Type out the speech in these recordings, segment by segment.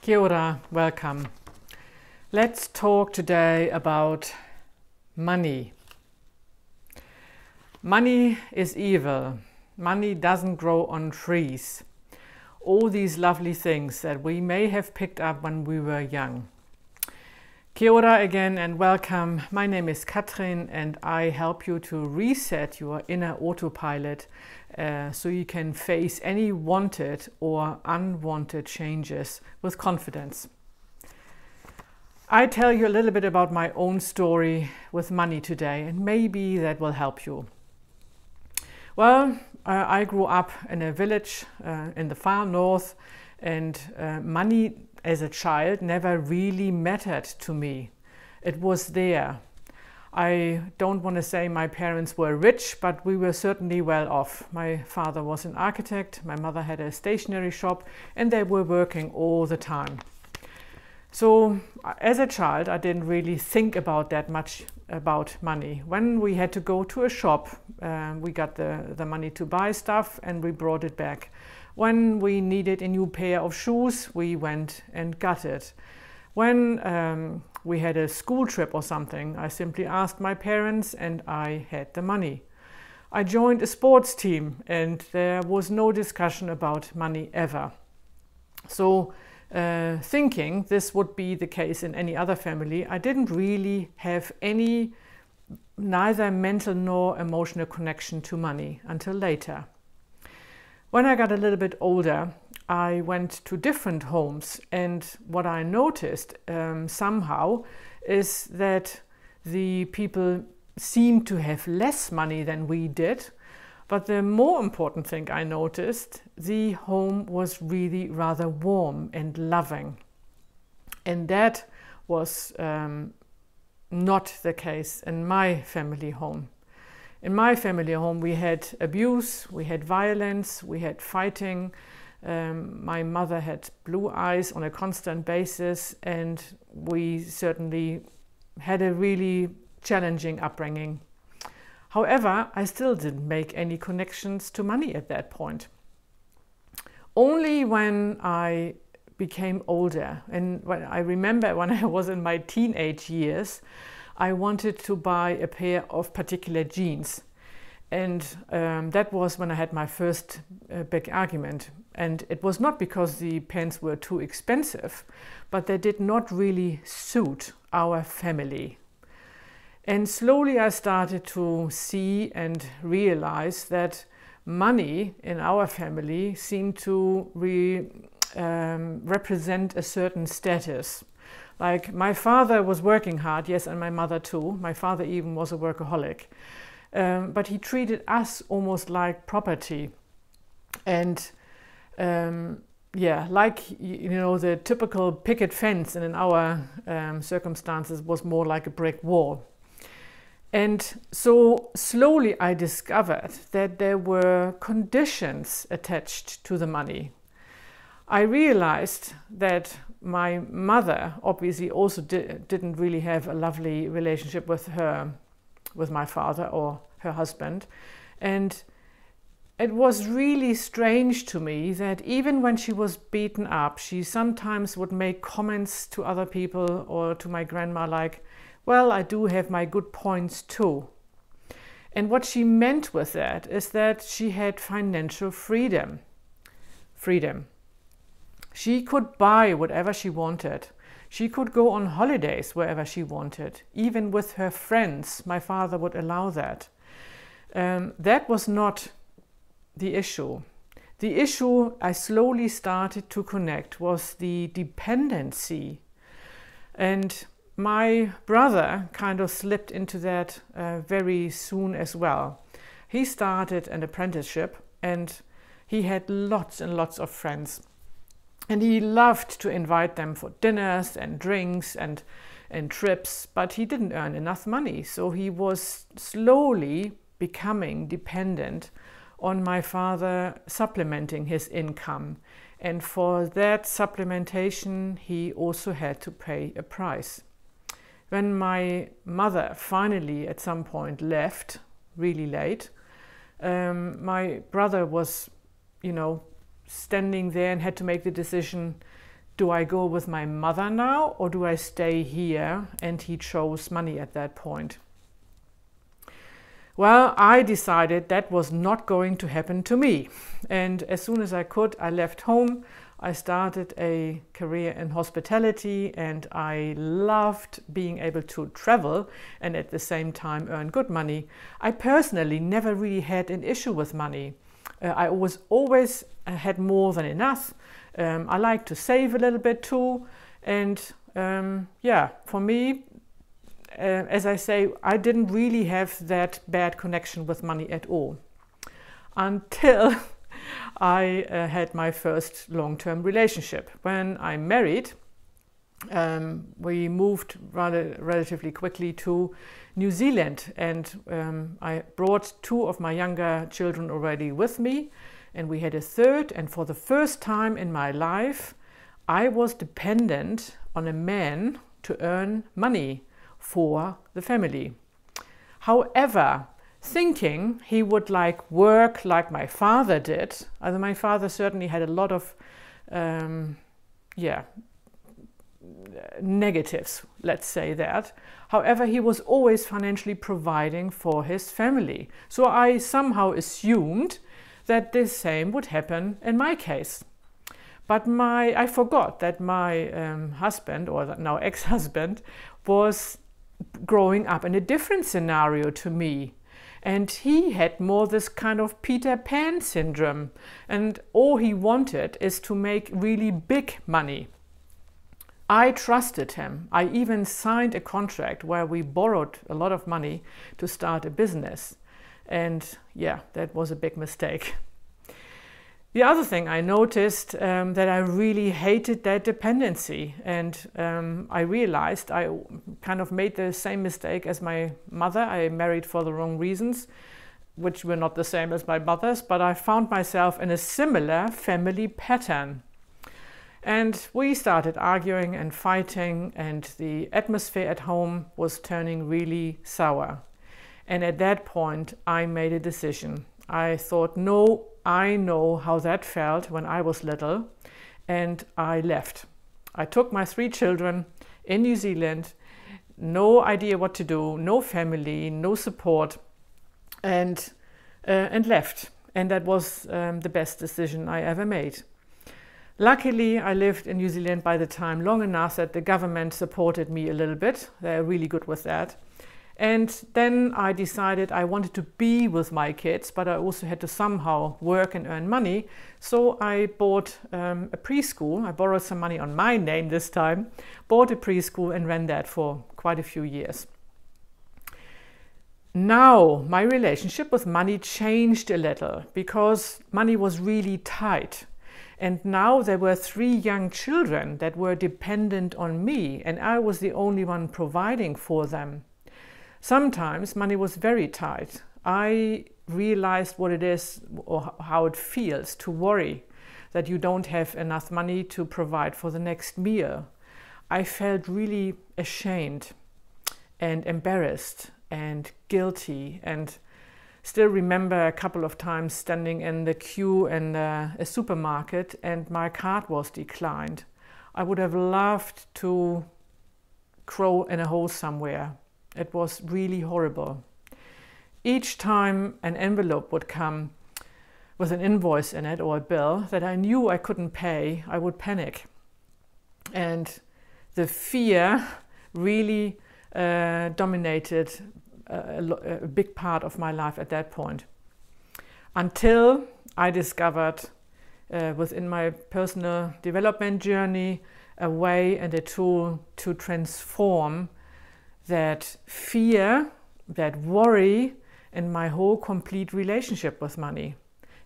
Kia ora, welcome. Let's talk today about money. Money is evil. Money doesn't grow on trees. All these lovely things that we may have picked up when we were young. Kia ora again and welcome. My name is Katrin and I help you to reset your inner autopilot so you can face any wanted or unwanted changes with confidence. I tell you a little bit about my own story with money today, and maybe that will help you. Well, I grew up in a village in the far north, and money as a child never really mattered to me. It was there. I don't want to say my parents were rich, but we were certainly well off. My father was an architect, my mother had a stationery shop, and they were working all the time. So as a child, I didn't really think about that much about money. When we had to go to a shop, we got the money to buy stuff and we brought it back. When we needed a new pair of shoes, we went and got it. When we had a school trip or something, I simply asked my parents and I had the money. I joined a sports team and there was no discussion about money ever. So thinking this would be the case in any other family, I didn't really have any neither mental nor emotional connection to money until later. When I got a little bit older, I went to different homes, and what I noticed somehow is that the people seemed to have less money than we did. But the more important thing I noticed, the home was really rather warm and loving. And that was not the case in my family home. In my family home we had abuse, we had violence, we had fighting. My mother had blue eyes on a constant basis, and we certainly had a really challenging upbringing. However, I still didn't make any connections to money at that point. Only when I became older, and when I remember when I was in my teenage years, I wanted to buy a pair of particular jeans. And that was when I had my first big argument. And it was not because the pants were too expensive, but they did not really suit our family. And slowly I started to see and realize that money in our family seemed to represent a certain status. Like my father was working hard, yes, and my mother too. My father even was a workaholic. But he treated us almost like property. And yeah, like, you know, the typical picket fence, and in our circumstances was more like a brick wall. And so slowly I discovered that there were conditions attached to the money. I realized that my mother obviously also didn't really have a lovely relationship with my father or her husband. And it was really strange to me that even when she was beaten up, she sometimes would make comments to other people or to my grandma like, well, I do have my good points too. And what she meant with that is that she had financial freedom. She could buy whatever she wanted. She could go on holidays wherever she wanted, even with her friends. My father would allow that. That was not the issue. The issue I slowly started to connect was the dependency. And my brother kind of slipped into that very soon as well. He started an apprenticeship and he had lots and lots of friends. And he loved to invite them for dinners and drinks and trips, but he didn't earn enough money. So he was slowly becoming dependent on my father supplementing his income. And for that supplementation, he also had to pay a price. When my mother finally at some point left, really late, my brother was, you know, standing there and had to make the decision, do I go with my mother now or do I stay here? And he chose money at that point. Well, I decided that was not going to happen to me. And as soon as I could, I left home. I started a career in hospitality, and I loved being able to travel and at the same time earn good money. I personally never really had an issue with money. I always had more than enough. I like to save a little bit too. And yeah, for me, as I say, I didn't really have that bad connection with money at all until I had my first long-term relationship. When I married, we moved relatively quickly to New Zealand, and I brought 2 of my younger children already with me, and we had a third, and for the first time in my life I was dependent on a man to earn money for the family. However, thinking he would work like my father did. My father certainly had a lot of negatives, let's say that. However, he was always financially providing for his family. So I somehow assumed that the same would happen in my case. But I forgot that my husband, or now ex-husband, was growing up in a different scenario to me. And he had more this kind of Peter Pan syndrome. And all he wanted is to make really big money. I trusted him. I even signed a contract where we borrowed a lot of money to start a business. And yeah, that was a big mistake. The other thing I noticed, that I really hated that dependency, and I realized I kind of made the same mistake as my mother. I married for the wrong reasons, which were not the same as my mother's, but I found myself in a similar family pattern. And we started arguing and fighting, and the atmosphere at home was turning really sour. And at that point, I made a decision. I thought, no, I know how that felt when I was little, and I left. I took my 3 children in New Zealand, no idea what to do, no family, no support, and left. And that was the best decision I ever made. Luckily, I lived in New Zealand by the time long enough that the government supported me a little bit. They're really good with that. And then I decided I wanted to be with my kids, but I also had to somehow work and earn money. So I bought a preschool. I borrowed some money on my name this time, bought a preschool and ran that for quite a few years. Now my relationship with money changed a little because money was really tight. And now there were 3 young children that were dependent on me, and I was the only one providing for them. Sometimes money was very tight. I realized what it is or how it feels to worry that you don't have enough money to provide for the next meal. I felt really ashamed and embarrassed and guilty, and still remember a couple of times standing in the queue in a supermarket and my card was declined. I would have loved to crow in a hole somewhere. It was really horrible. Each time an envelope would come with an invoice in it or a bill that I knew I couldn't pay, I would panic. And the fear really dominated a big part of my life at that point. Until I discovered within my personal development journey a way and a tool to transform that fear, that worry, and my whole complete relationship with money.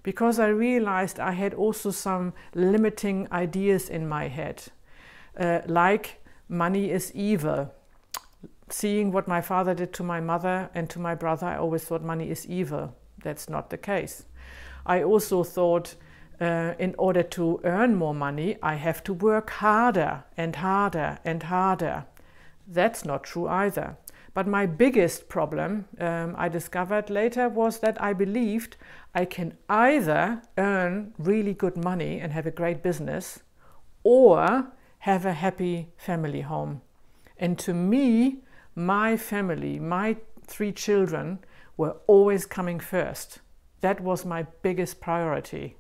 Because I realized I had also some limiting ideas in my head, like money is evil. Seeing what my father did to my mother and to my brother, I always thought money is evil. That's not the case. I also thought in order to earn more money, I have to work harder and harder and harder. That's not true either. But my biggest problem, I discovered later, was that I believed I can either earn really good money and have a great business, or have a happy family home. And to me, my family, my 3 children were always coming first. That was my biggest priority.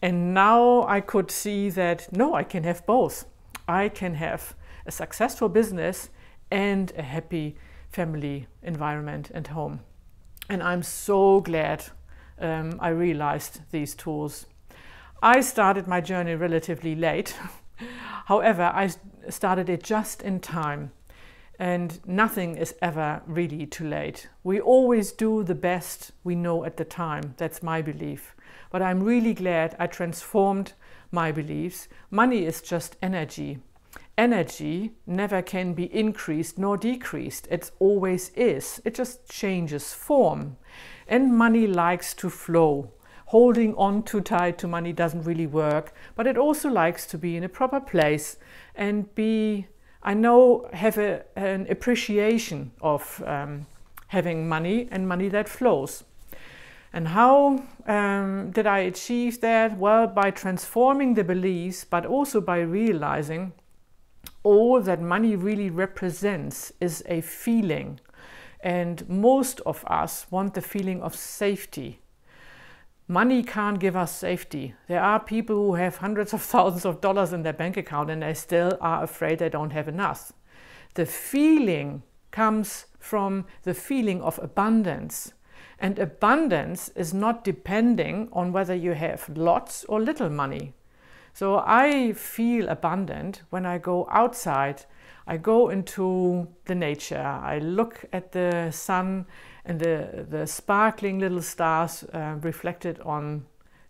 And now I could see that, no, I can have both. I can have a successful business and a happy family environment and home. And I'm so glad I realized these tools. I started my journey relatively late. However, I started it just in time. And nothing is ever really too late. We always do the best we know at the time. That's my belief. But I'm really glad I transformed my beliefs. Money is just energy. Energy never can be increased nor decreased. It always is. It just changes form. And money likes to flow. Holding on too tight to money doesn't really work, but it also likes to be in a proper place and be, I know, have an appreciation of having money and money that flows. And how did I achieve that? Well, by transforming the beliefs, but also by realizing all that money really represents is a feeling. And most of us want the feeling of safety. Money can't give us safety. There are people who have hundreds of thousands of dollars in their bank account and they still are afraid they don't have enough. The feeling comes from the feeling of abundance. And abundance is not depending on whether you have lots or little money. So I feel abundant when I go outside. I go into the nature. I look at the sun and the sparkling little stars reflected on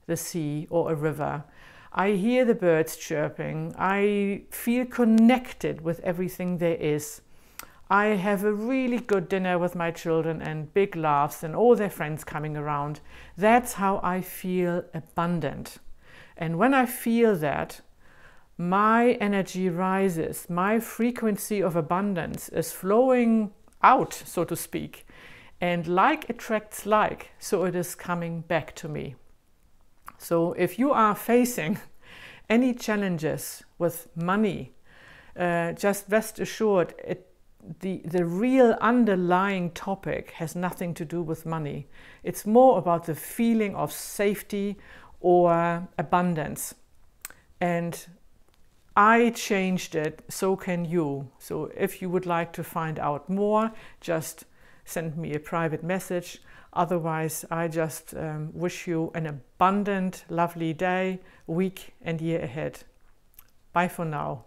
the sea or a river. I hear the birds chirping. I feel connected with everything there is. I have a really good dinner with my children and big laughs and all their friends coming around. That's how I feel abundant. And when I feel that, my energy rises. My frequency of abundance is flowing out, so to speak. And like attracts like, so it is coming back to me. So if you are facing any challenges with money, just rest assured the real underlying topic has nothing to do with money. It's more about the feeling of safety or abundance. And I changed it, so can you. So if you would like to find out more, just send me a private message. Otherwise, I just wish you an abundant, lovely day, week and year ahead. Bye for now.